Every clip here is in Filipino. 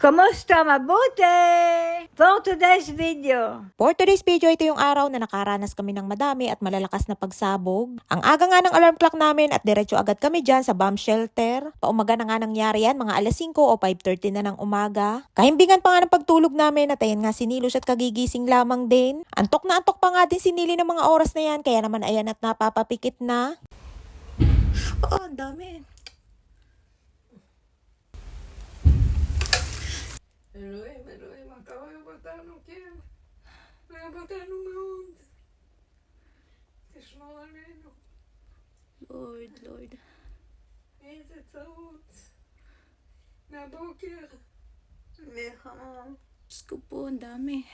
Kumusta? Mabuti! For today's video. For today's video, ito yung araw na nakaranas kami ng madami at malalakas na pagsabog. Ang aga nga ng alarm clock namin at diretso agad kami dyan sa bomb shelter. Paumaga na nga nangyari yan, mga alas 5 o 5:30 na ng umaga. Kahimbingan pa nga ng pagtulog namin at ayan nga sinilos at kagigising lamang din. Antok na antok pa nga din sinili ng mga oras na yan, kaya naman ayan at napapapikit na. Oh, ang dami. Elohim, acaba de botar no quê? Vai botar numa onda. תשמור עלינו. Lord. איזה טעות. מהבוקר. מלחמה. Diyos ko po, ang dami.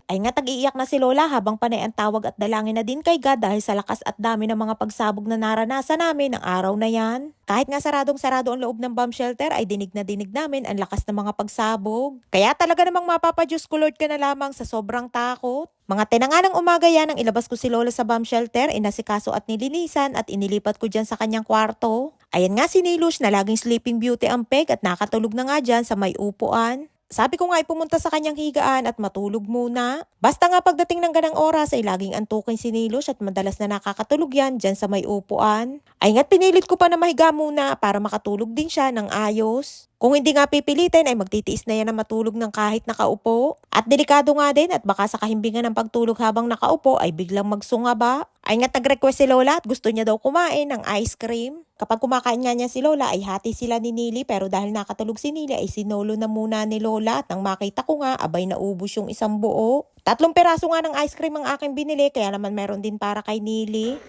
Ay nga tag-iiyak na si Lola habang panay ang tawag at dalangin na din kay God dahil sa lakas at dami ng mga pagsabog na naranasan namin ng araw na yan. Kahit nga saradong-sarado ang loob ng bomb shelter ay dinig na dinig namin ang lakas ng mga pagsabog. Kaya talaga namang mapapa-Diyos ko Lord ka na lamang sa sobrang takot. Mga tinanga ng umaga yan ang ilabas ko si Lola sa bomb shelter, inasikaso at nilinisan at inilipat ko dyan sa kanyang kwarto. Ayan nga si Nilush na laging sleeping beauty ang peg at nakatulog na nga dyan sa may upuan. Sabi ko nga ay pumunta sa kanyang higaan at matulog muna. Basta nga pagdating ng ganang oras ay laging antukin si Nilush at madalas na nakakatulog yan dyan sa may upuan. Ay nga't pinilit ko pa na mahiga muna para makatulog din siya ng ayos. Kung hindi nga pipilitin ay magtitiis na yan na matulog ng kahit nakaupo. At delikado nga din at baka sa kahimbingan ng pagtulog habang nakaupo ay biglang magsungaba. Ay nga't nag-request si Lola at gusto niya daw kumain ng ice cream. Kapag kumakain nga niya si Lola ay hati sila ni Nili pero dahil nakatulog si Nili ay sinolo na muna ni Lola at nang makita ko nga abay naubos yung isang buo. 3 piraso nga ng ice cream ang aking binili kaya naman meron din para kay Nili.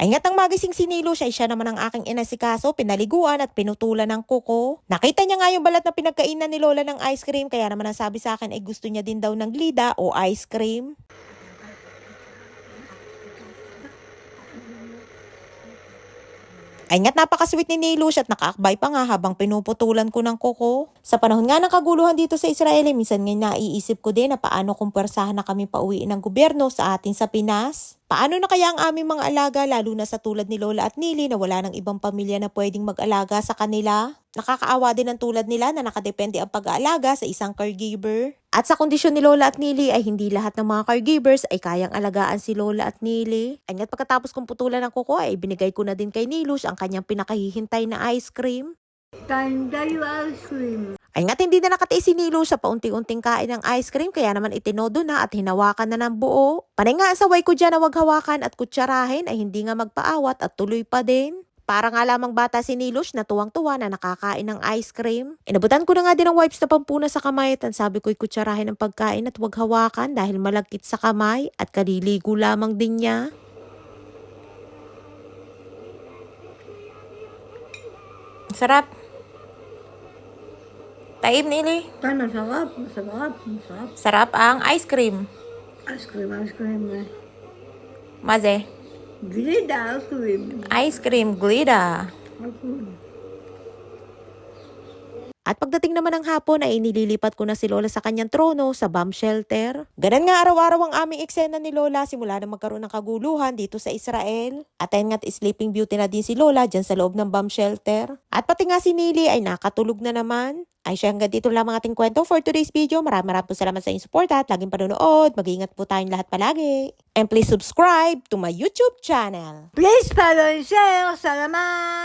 Ay nga't ang magising si Nilush ay siya naman ang aking inasikaso, pinaliguan at pinutulan ng kuko. Nakita niya nga yung balat na pinagkainan ni Lola ng ice cream kaya naman ang sabi sa akin ay gusto niya din daw ng glida o ice cream. Ay nga't napakasweet ni Nilush at nakaakbay pa nga habang pinuputulan ko ng kuko. Sa panahon nga ng kaguluhan dito sa Israel, minsan nga naiisip ko din na paano kung pwersahan na kami pauwiin ng gobyerno sa atin sa Pinas. Paano na kaya ang aming mga alaga lalo na sa tulad ni Lola at Nili na wala ng ibang pamilya na pwedeng mag-alaga sa kanila? Nakakaawa din ang tulad nila na nakadepende ang pag-aalaga sa isang caregiver. At sa kondisyon ni Lola at Nili ay hindi lahat ng mga caregivers ay kayang alagaan si Lola at Nili. Ay nga't pagkatapos kong putulan ng kuko ay binigay ko na din kay Nilush ang kanyang pinakahihintay na ice cream. Time tayo ice cream. Ay nga't hindi na nakatiis si Nilush sa paunti-unting kain ng ice cream kaya naman itinodo na at hinawakan na ng buo. Panay nga asaway ko dyan na wag hawakan at kutsarahin ay hindi nga magpaawat at tuloy pa din. Para nga lamang bata si Nilush na tuwang-tuwa na nakakain ng ice cream. Inabutan ko na nga din ng wipes na pampuna sa kamay at sabi ko'y kutsarahin ang pagkain at wag hawakan dahil malagkit sa kamay at kaliligo lamang din niya. Sarap. Taib, Nili. Ay, masarap. Sarap ang ice cream. Ice cream. Maze. Glida ice cream. Ice cream, glida. At pagdating naman ng hapon ay inililipat ko na si Lola sa kanyang trono sa bomb shelter. Ganun nga araw-araw ang aming eksena ni Lola simula na magkaroon ng kaguluhan dito sa Israel. At ayun nga't sleeping beauty na din si Lola dyan sa loob ng bomb shelter. At pati nga si Nili ay nakatulog na naman. Ay siya hanggang dito lang ating kwento for today's video. Maraming po salamat sa inyong support at laging panonood. Mag-iingat po tayong lahat palagi. And please subscribe to my YouTube channel. Please follow and share. Salamat!